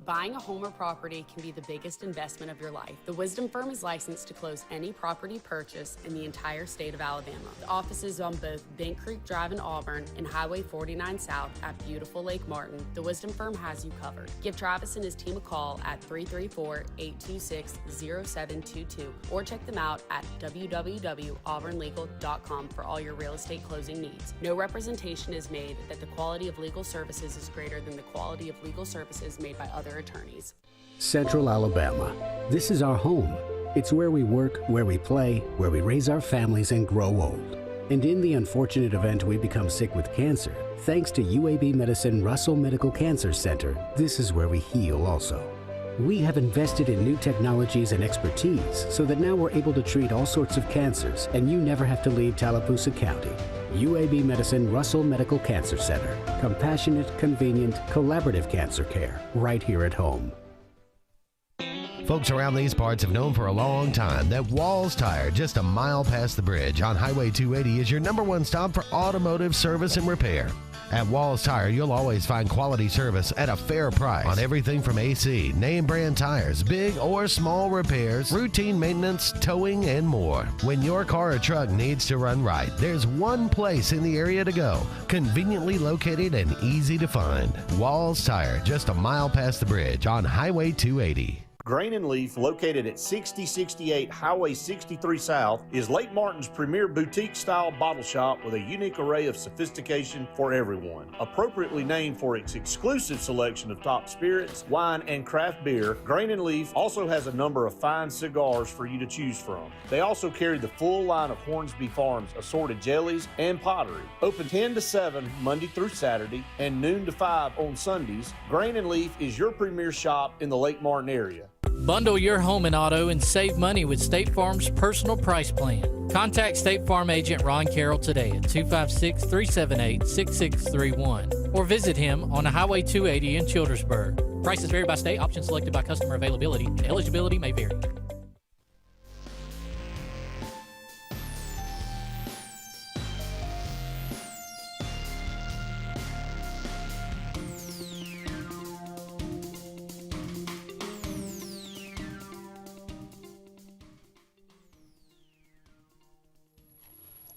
Buying a home or property can be the biggest investment of your life. The Wisdom Firm is licensed to close any property purchase in the entire state of Alabama. The office is on both Bent Creek Drive in Auburn and Highway 49 South at beautiful Lake Martin. The Wisdom Firm has you covered. Give Travis and his team a call at 334-826-0722 or check them out at www.auburnlegal.com for all your real estate closing needs. No representation is made that the quality of legal services is greater than the quality of legal services made by other attorneys. Central Alabama. This is our home. It's where we work, where we play, where we raise our families and grow old. And in the unfortunate event we become sick with cancer, thanks to UAB Medicine Russell Medical Cancer Center, this is where we heal also. We have invested in new technologies and expertise so that now we're able to treat all sorts of cancers, and you never have to leave Tallapoosa County. UAB Medicine Russell Medical Cancer Center. Compassionate, convenient, collaborative cancer care right here at home. Folks around these parts have known for a long time that Walls Tire, just a mile past the bridge on Highway 280, is your #1 stop for automotive service and repair. At Walls Tire, you'll always find quality service at a fair price on everything from AC, name brand tires, big or small repairs, routine maintenance, towing, and more. When your car or truck needs to run right, there's one place in the area to go, conveniently located and easy to find. Walls Tire, just a mile past the bridge on Highway 280. Grain and Leaf, located at 6068 Highway 63 South, is Lake Martin's premier boutique-style bottle shop with a unique array of sophistication for everyone. Appropriately named for its exclusive selection of top spirits, wine, and craft beer, Grain and Leaf also has a number of fine cigars for you to choose from. They also carry the full line of Hornsby Farms assorted jellies and pottery. Open 10 to 7 Monday through Saturday and noon to 5 on Sundays, Grain and Leaf is your premier shop in the Lake Martin area. Bundle your home and auto and save money with State Farm's personal price plan. Contact State Farm agent Ron Carroll today at 256-378-6631 or visit him on Highway 280 in Childersburg. Prices vary by state, options selected by customer availability, and eligibility may vary.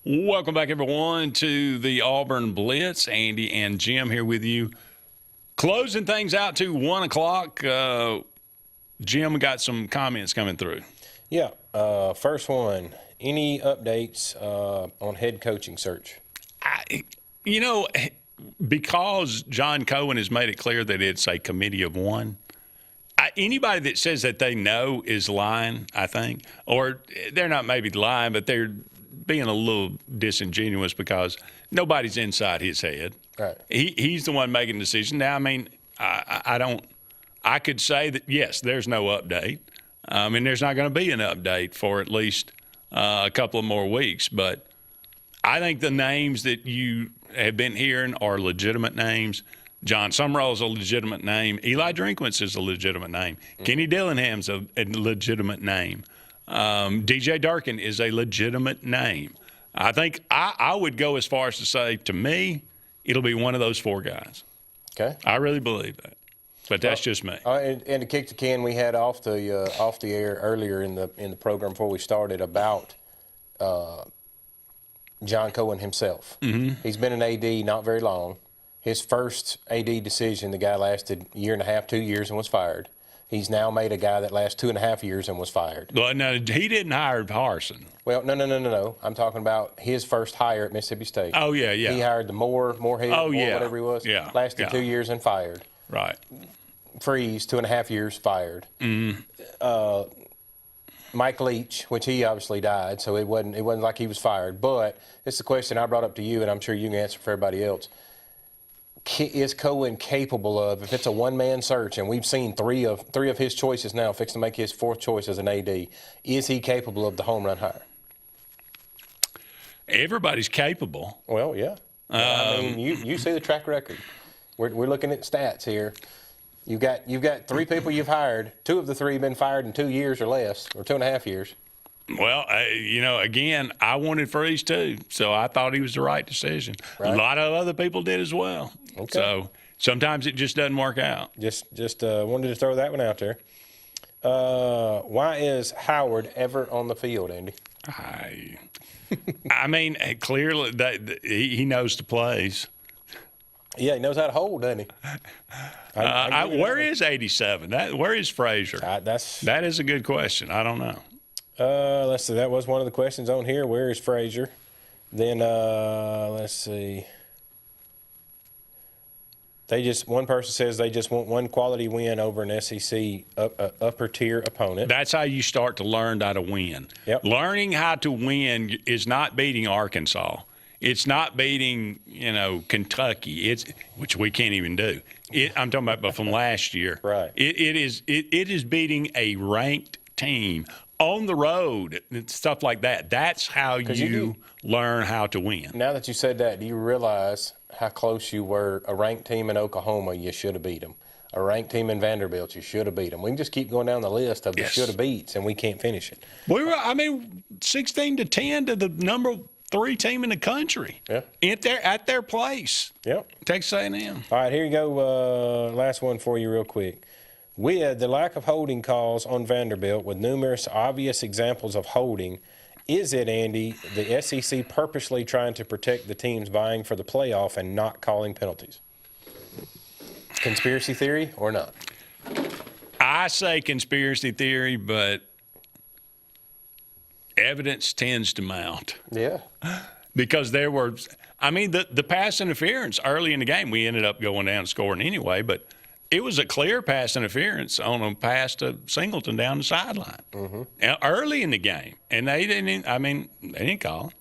Welcome back, everyone, to the Auburn Blitz. Andy and Jim here with you. Closing things out to 1 o'clock. Jim, got some comments coming through. Yeah. First one, any updates on head coaching search? Because John Cohen has made it clear that it's a committee of one, anybody that says that they know is lying, I think. Or they're not maybe lying, but they're being a little disingenuous because nobody's inside his head. Right. He's the one making the decision. Now, I mean, I could say that, yes, there's no update. And there's not going to be an update for at least a couple of more weeks. But I think the names that you have been hearing are legitimate names. John Summerall is a legitimate name. Eli Drinkwitz is a legitimate name. Kenny Dillingham's a legitimate name. DJ Durkin is a legitimate name. I think I would go as far as to say, to me, it'll be one of those 4 guys. Okay. I really believe that. But that's just me. And to kick the can, we had off the air earlier in the program before we started about John Cohen himself. Mm-hmm. He's been an AD not very long. His first AD decision, the guy lasted a year and a half, 2 years, and was fired. He's now made a guy that lasts 2.5 years and was fired. Well, no, he didn't hire Harsin. Well, no. I'm talking about his first hire at Mississippi State. Oh, yeah. He hired the Morehead, whatever he was. Yeah. Lasted 2 years and fired. Right. Freeze, 2.5 years, fired. Mm-hmm. Mike Leach, which he obviously died, so it wasn't like he was fired. But it's the question I brought up to you, and I'm sure you can answer for everybody else. Is Cohen capable of, if it's a one-man search, and we've seen three of his choices now, fixing to make his 4th choice as an AD, is he capable of the home run hire? Everybody's capable. Well, yeah. I mean, you see the track record. We're looking at stats here. You've got 3 people you've hired. 2 of the 3 have been fired in 2 years or less, or 2.5 years. Well, again, I wanted Freeze too, so I thought he was the right decision. Right. A lot of other people did as well. Okay. So sometimes it just doesn't work out. Just wanted to throw that one out there. Why is Howard ever on the field, Andy? I mean, clearly he knows the plays. Yeah, he knows how to hold, doesn't he? Where is 87? Where is Frazier? That is a good question. I don't know. Let's see. That was one of the questions on here. Where is Frazier? Then let's see. One person says they just want one quality win over an SEC upper tier opponent. That's how you start to learn how to win. Yep. Learning how to win is not beating Arkansas. It's not beating, Kentucky. Which we can't even do. I'm talking about from last year. Right. It is beating a ranked team on the road and stuff like that. That's how you learn how to win. Now that you said that, do you realize how close you were? A ranked team in Oklahoma, you should have beat them. A ranked team in Vanderbilt, you should have beat them. We can just keep going down the list of the should have beats, and we can't finish it. We were, 16-10 to the number 3 team in the country. Yeah. At their place. Yep. Texas A&M. All right, here you go. Last one for you real quick. With the lack of holding calls on Vanderbilt, with numerous obvious examples of holding, is it, Andy, the SEC purposely trying to protect the teams vying for the playoff and not calling penalties? Conspiracy theory or not? I say conspiracy theory, but evidence tends to mount. Yeah. Because there were – the pass interference early in the game, we ended up going down and scoring anyway, but – it was a clear pass interference on a pass to Singleton down the sideline early in the game. And they didn't call.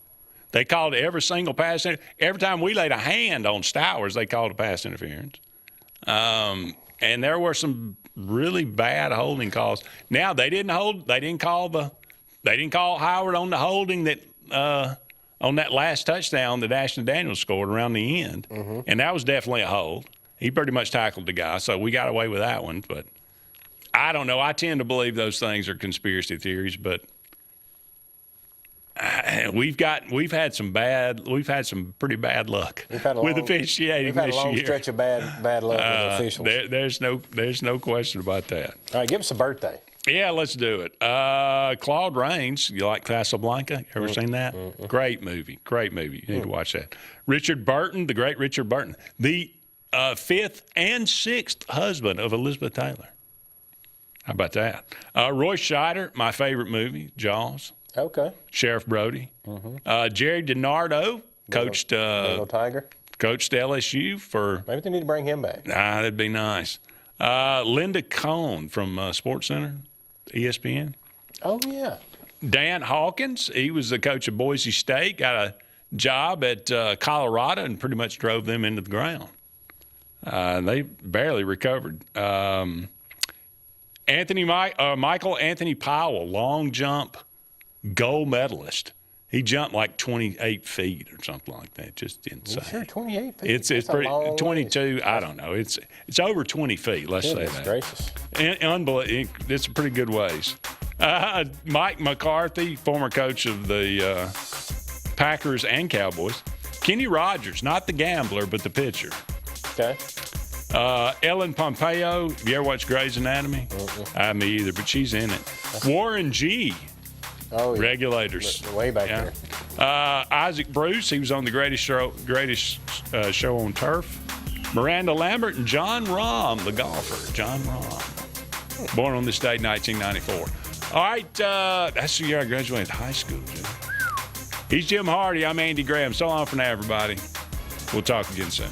They called every single pass. Every time we laid a hand on Stowers, they called a pass interference. And there were some really bad holding calls. Now, they didn't call Howard on the holding that on that last touchdown that Ashton Daniels scored around the end. And that was definitely a hold. He pretty much tackled the guy, so we got away with that one. But I don't know. I tend to believe those things are conspiracy theories, but we've had some pretty bad luck with officiating this year. We've had a long stretch of bad luck with officials. There's no question about that. All right, give us a birthday. Yeah, let's do it. Claude Rains. You like Casablanca? Ever seen that? Great movie. You need to watch that. Richard Burton, the great Richard Burton, the 5th and 6th husband of Elizabeth Taylor. How about that? Roy Scheider, my favorite movie, Jaws. Okay. Sheriff Brody. Jerry DiNardo coached Tiger. Coached LSU for. Maybe they need to bring him back. That'd be nice. Linda Cohn from Sports Center, ESPN. Oh yeah. Dan Hawkins, he was the coach of Boise State. Got a job at Colorado and pretty much drove them into the ground. They barely recovered. Michael Anthony Powell, long jump gold medalist. He jumped like 28 feet or something like that. Just insane. You sure 28 feet? It's pretty 22. I don't know. It's over 20 feet. Let's say that. Gracious. Unbelievable. It's a pretty good ways. Mike McCarthy, former coach of the Packers and Cowboys. Kenny Rogers, not the gambler, but the pitcher. Okay. Ellen Pompeo. Have you ever watched Grey's Anatomy? Me either, but she's in it. Warren G. Oh, yeah. Regulators. Way back there. Isaac Bruce. He was on the Greatest Show on Turf. Miranda Lambert and John Rahm, the golfer. John Rahm. Born on this date, 1994. All right. That's the year I graduated high school, Jim. He's Jim Hardy. I'm Andy Graham. So long for now, everybody. We'll talk again soon.